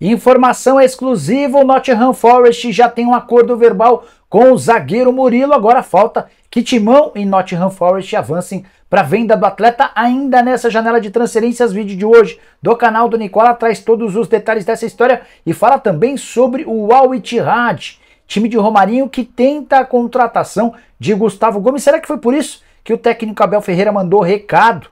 Informação exclusiva: o Nottingham Forest já tem um acordo verbal com o zagueiro Murilo. Agora falta que Timão e Nottingham Forest avancem para a venda do atleta ainda nessa janela de transferências. Vídeo de hoje do canal do Nicola traz todos os detalhes dessa história e fala também sobre o Al Ittihad, time de Romarinho que tenta a contratação de Gustavo Gomes. Será que foi por isso que o técnico Abel Ferreira mandou recado?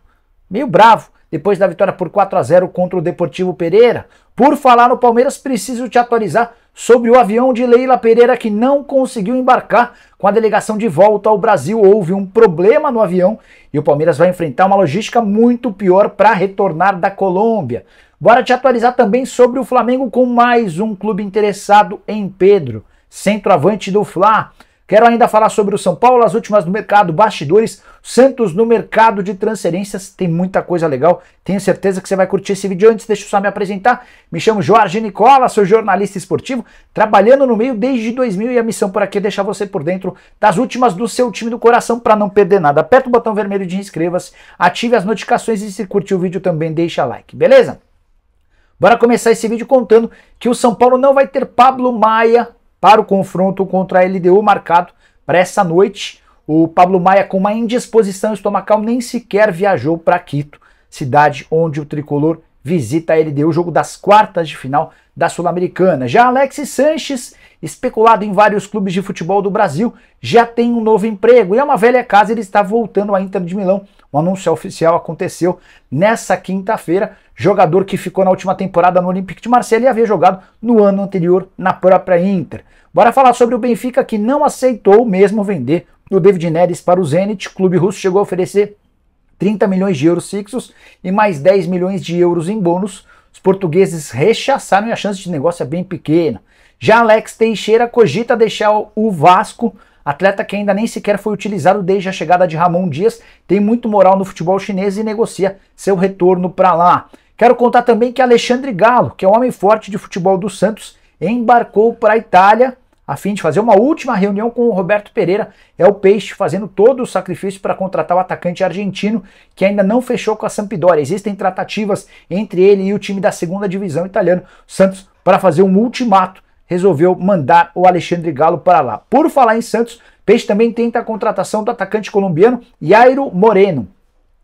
Meio bravo depois da vitória por 4-0 contra o Deportivo Pereira. Por falar no Palmeiras, preciso te atualizar sobre o avião de Leila Pereira que não conseguiu embarcar com a delegação de volta ao Brasil. Houve um problema no avião e o Palmeiras vai enfrentar uma logística muito pior para retornar da Colômbia. Bora te atualizar também sobre o Flamengo com mais um clube interessado em Pedro, centroavante do Fla. Quero ainda falar sobre o São Paulo, as últimas do mercado, bastidores, Santos no mercado de transferências, tem muita coisa legal, tenho certeza que você vai curtir esse vídeo. Antes, deixa eu só me apresentar, me chamo Jorge Nicola, sou jornalista esportivo, trabalhando no meio desde 2000 e a missão por aqui é deixar você por dentro das últimas do seu time do coração para não perder nada. Aperta o botão vermelho de inscreva-se, ative as notificações e se curtir o vídeo também deixa like, beleza? Bora começar esse vídeo contando que o São Paulo não vai ter Pablo Maia para o confronto contra a LDU marcado para essa noite. O Pablo Maia, com uma indisposição estomacal, nem sequer viajou para Quito, cidade onde o tricolor visita a LDU, jogo das quartas de final da Sul-Americana. Já Alexis Sanches, especulado em vários clubes de futebol do Brasil, já tem um novo emprego e é uma velha casa, ele está voltando à Inter de Milão. O anúncio oficial aconteceu nessa quinta-feira. Jogador que ficou na última temporada no Olympique de Marseille e havia jogado no ano anterior na própria Inter. Bora falar sobre o Benfica, que não aceitou mesmo vender o David Neres para o Zenit. O clube russo chegou a oferecer 30 milhões de euros fixos e mais 10 milhões de euros em bônus. Os portugueses rechaçaram e a chance de negócio é bem pequena. Já Alex Teixeira cogita deixar o Vasco, atleta que ainda nem sequer foi utilizado desde a chegada de Ramon Dias, tem muito moral no futebol chinês e negocia seu retorno para lá. Quero contar também que Alexandre Galo, que é um homem forte de futebol do Santos, embarcou para a Itália a fim de fazer uma última reunião com o Roberto Pereira. É o Peixe fazendo todo o sacrifício para contratar o atacante argentino, que ainda não fechou com a Sampdoria. Existem tratativas entre ele e o time da segunda divisão italiano. O Santos, para fazer um ultimato, resolveu mandar o Alexandre Galo para lá. Por falar em Santos, Peixe também tenta a contratação do atacante colombiano Yairo Moreno,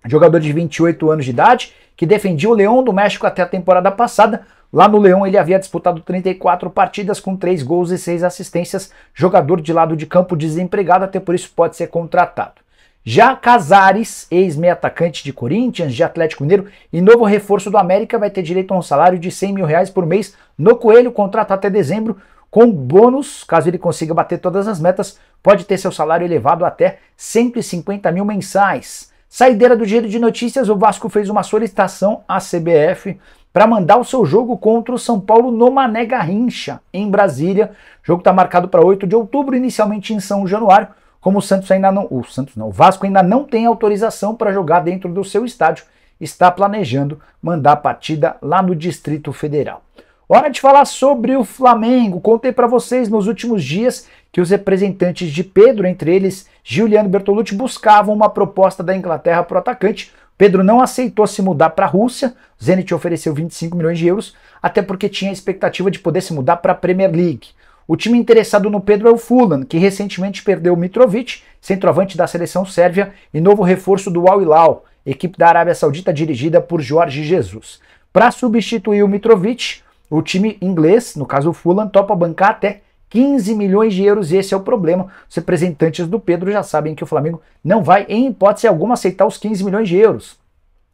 jogador de 28 anos de idade, que defendia o Leão do México até a temporada passada. Lá no Leão ele havia disputado 34 partidas com 3 gols e 6 assistências, jogador de lado de campo desempregado, até por isso pode ser contratado. Já Casares, ex-meio atacante de Corinthians, de Atlético Mineiro e novo reforço do América, vai ter direito a um salário de R$100 mil por mês no Coelho, contrato até dezembro, com bônus, caso ele consiga bater todas as metas, pode ter seu salário elevado até 150 mil mensais. Saideira do Giro de Notícias, o Vasco fez uma solicitação à CBF para mandar o seu jogo contra o São Paulo no Mané Garrincha, em Brasília. O jogo está marcado para 8 de outubro, inicialmente em São Januário. Como o Vasco ainda não tem autorização para jogar dentro do seu estádio, está planejando mandar a partida lá no Distrito Federal. Hora de falar sobre o Flamengo. Contei para vocês nos últimos dias que os representantes de Pedro, entre eles Giuliano Bertolucci, buscavam uma proposta da Inglaterra para o atacante. Pedro não aceitou se mudar para a Rússia. O Zenit ofereceu 25 milhões de euros, até porque tinha a expectativa de poder se mudar para a Premier League. O time interessado no Pedro é o Fulham, que recentemente perdeu o Mitrovic, centroavante da seleção sérvia e novo reforço do Al Hilal, equipe da Arábia Saudita dirigida por Jorge Jesus. Para substituir o Mitrovic, o time inglês, no caso o Fulham, topa bancar até 15 milhões de euros e esse é o problema. Os representantes do Pedro já sabem que o Flamengo não vai, em hipótese alguma, aceitar os 15 milhões de euros.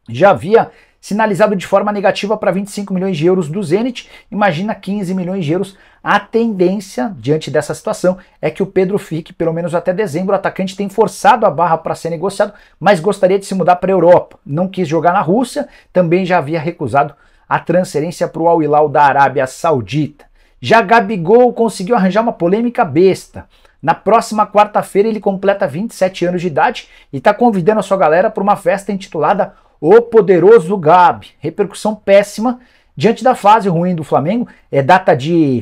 Já havia sinalizado de forma negativa para 25 milhões de euros do Zenit, imagina 15 milhões de euros. A tendência, diante dessa situação, é que o Pedro fique pelo menos até dezembro. O atacante tem forçado a barra para ser negociado, mas gostaria de se mudar para a Europa. Não quis jogar na Rússia, também já havia recusado a transferência para o Al Hilal da Arábia Saudita. Já Gabigol conseguiu arranjar uma polêmica besta. Na próxima quarta-feira ele completa 27 anos de idade e está convidando a sua galera para uma festa intitulada O Poderoso Gabi. Repercussão péssima diante da fase ruim do Flamengo. É data de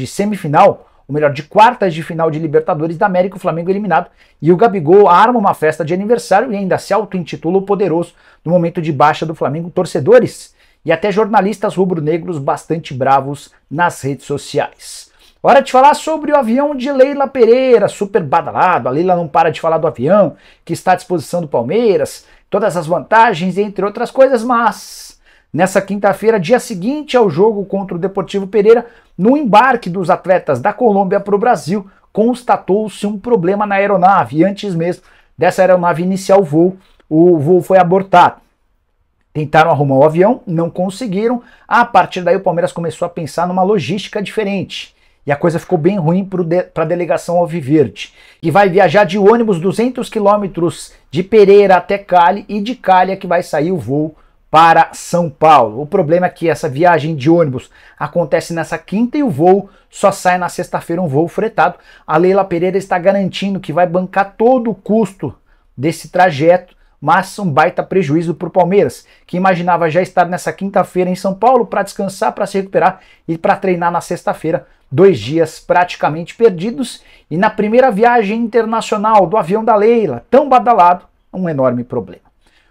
semifinal, ou melhor, de quartas de final de Libertadores da América, o Flamengo eliminado. E o Gabigol arma uma festa de aniversário e ainda se auto-intitula o Poderoso no momento de baixa do Flamengo. Torcedores e até jornalistas rubro-negros bastante bravos nas redes sociais. Hora de falar sobre o avião de Leila Pereira, super badalado. A Leila não para de falar do avião, que está à disposição do Palmeiras, todas as vantagens, entre outras coisas, mas nessa quinta-feira, dia seguinte ao jogo contra o Deportivo Pereira, no embarque dos atletas da Colômbia para o Brasil, constatou-se um problema na aeronave, e antes mesmo dessa aeronave iniciar o voo foi abortado. Tentaram arrumar o avião, não conseguiram. A partir daí o Palmeiras começou a pensar numa logística diferente. E a coisa ficou bem ruim para a delegação alviverde, que vai viajar de ônibus 200 quilômetros de Pereira até Cali, e de Cali é que vai sair o voo para São Paulo. O problema é que essa viagem de ônibus acontece nessa quinta e o voo só sai na sexta-feira, um voo fretado. A Leila Pereira está garantindo que vai bancar todo o custo desse trajeto, mas um baita prejuízo para o Palmeiras, que imaginava já estar nessa quinta-feira em São Paulo para descansar, para se recuperar e para treinar na sexta-feira. 2 dias praticamente perdidos, e na primeira viagem internacional do avião da Leila, tão badalado, um enorme problema.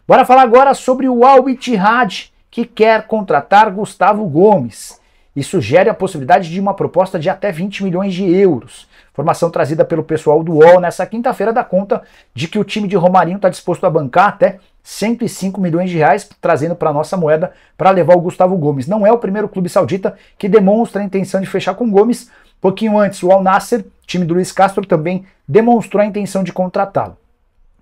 Bora falar agora sobre o Al Ittihad, que quer contratar Gustavo Gomes e sugere a possibilidade de uma proposta de até 20 milhões de euros. Informação trazida pelo pessoal do UOL nessa quinta-feira dá conta de que o time de Romarinho está disposto a bancar até 105 milhões de reais, trazendo para a nossa moeda, para levar o Gustavo Gomes. Não é o primeiro clube saudita que demonstra a intenção de fechar com Gomes. Pouquinho antes, o Al Nassr, time do Luiz Castro, também demonstrou a intenção de contratá-lo.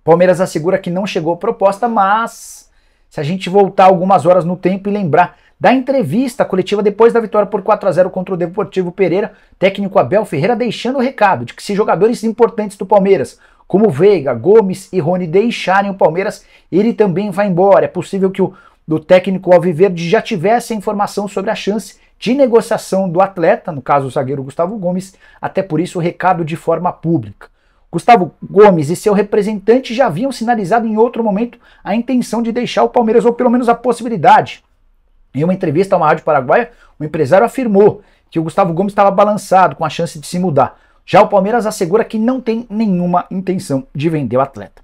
Palmeiras assegura que não chegou a proposta, mas se a gente voltar algumas horas no tempo e lembrar da entrevista coletiva depois da vitória por 4-0 contra o Deportivo Pereira, técnico Abel Ferreira deixando o recado de que se jogadores importantes do Palmeiras, como Veiga, Gomes e Rony, deixarem o Palmeiras, ele também vai embora. É possível que o técnico alviverde já tivesse a informação sobre a chance de negociação do atleta, no caso o zagueiro Gustavo Gomes, até por isso o recado de forma pública. Gustavo Gomes e seu representante já haviam sinalizado em outro momento a intenção de deixar o Palmeiras, ou pelo menos a possibilidade. Em uma entrevista a uma rádio paraguaia, o empresário afirmou que o Gustavo Gomes estava balançado com a chance de se mudar. Já o Palmeiras assegura que não tem nenhuma intenção de vender o atleta.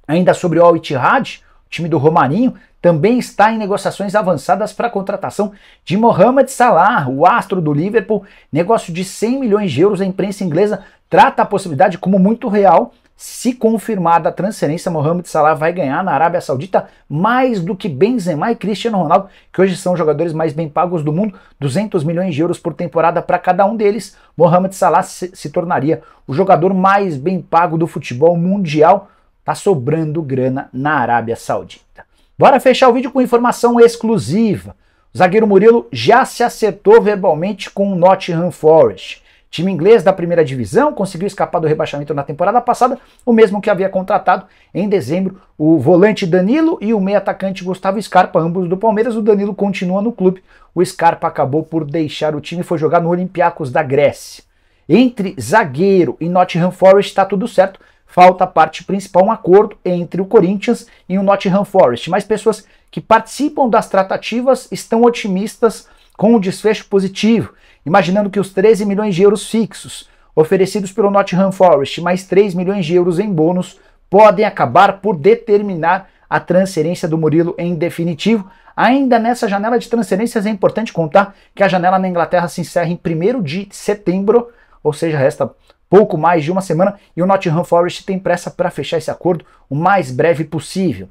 Ainda sobre o Al Ittihad, o time do Romarinho também está em negociações avançadas para a contratação de Mohamed Salah, o astro do Liverpool. Negócio de 100 milhões de euros. A imprensa inglesa trata a possibilidade como muito real. Se confirmada a transferência, Mohamed Salah vai ganhar na Arábia Saudita mais do que Benzema e Cristiano Ronaldo, que hoje são os jogadores mais bem pagos do mundo, 200 milhões de euros por temporada para cada um deles. Mohamed Salah se tornaria o jogador mais bem pago do futebol mundial. Tá sobrando grana na Arábia Saudita. Bora fechar o vídeo com informação exclusiva. O zagueiro Murilo já se acertou verbalmente com o Nottingham Forest. Time inglês da primeira divisão conseguiu escapar do rebaixamento na temporada passada, o mesmo que havia contratado em dezembro o volante Danilo e o meio-atacante Gustavo Scarpa, ambos do Palmeiras. O Danilo continua no clube, o Scarpa acabou por deixar o time e foi jogar no Olympiacos da Grécia. Entre zagueiro e Nottingham Forest está tudo certo, falta a parte principal, um acordo entre o Corinthians e o Nottingham Forest, mas pessoas que participam das tratativas estão otimistas com o desfecho positivo, imaginando que os 13 milhões de euros fixos oferecidos pelo Nottingham Forest, mais 3 milhões de euros em bônus, podem acabar por determinar a transferência do Murilo em definitivo. Ainda nessa janela de transferências é importante contar que a janela na Inglaterra se encerra em 1º de setembro, ou seja, resta pouco mais de uma semana, e o Nottingham Forest tem pressa para fechar esse acordo o mais breve possível.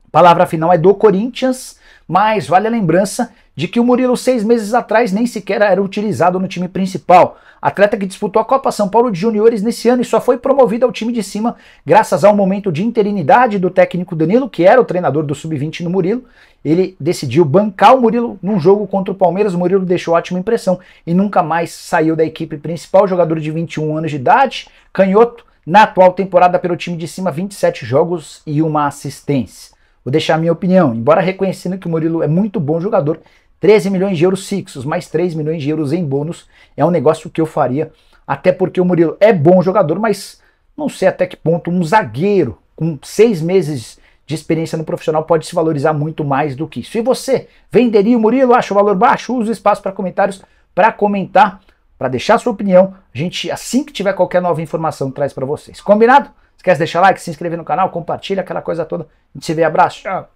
A palavra final é do Corinthians, mas vale a lembrança de que o Murilo 6 meses atrás nem sequer era utilizado no time principal. Atleta que disputou a Copa São Paulo de Juniores nesse ano e só foi promovido ao time de cima graças a um momento de interinidade do técnico Danilo, que era o treinador do Sub-20 no Murilo. Ele decidiu bancar o Murilo num jogo contra o Palmeiras. O Murilo deixou ótima impressão e nunca mais saiu da equipe principal. Jogador de 21 anos de idade, canhoto, na atual temporada pelo time de cima, 27 jogos e uma assistência. Vou deixar a minha opinião, embora reconhecendo que o Murilo é muito bom jogador, 13 milhões de euros fixos, mais 3 milhões de euros em bônus, é um negócio que eu faria, até porque o Murilo é bom jogador, mas não sei até que ponto um zagueiro com 6 meses de experiência no profissional pode se valorizar muito mais do que isso. E você, venderia o Murilo? Acha o valor baixo? Use o espaço para comentários, para comentar, para deixar a sua opinião. A gente, assim que tiver qualquer nova informação, traz para vocês. Combinado? Esquece de deixar like, se inscrever no canal, compartilha, aquela coisa toda. A gente se vê, abraço, tchau!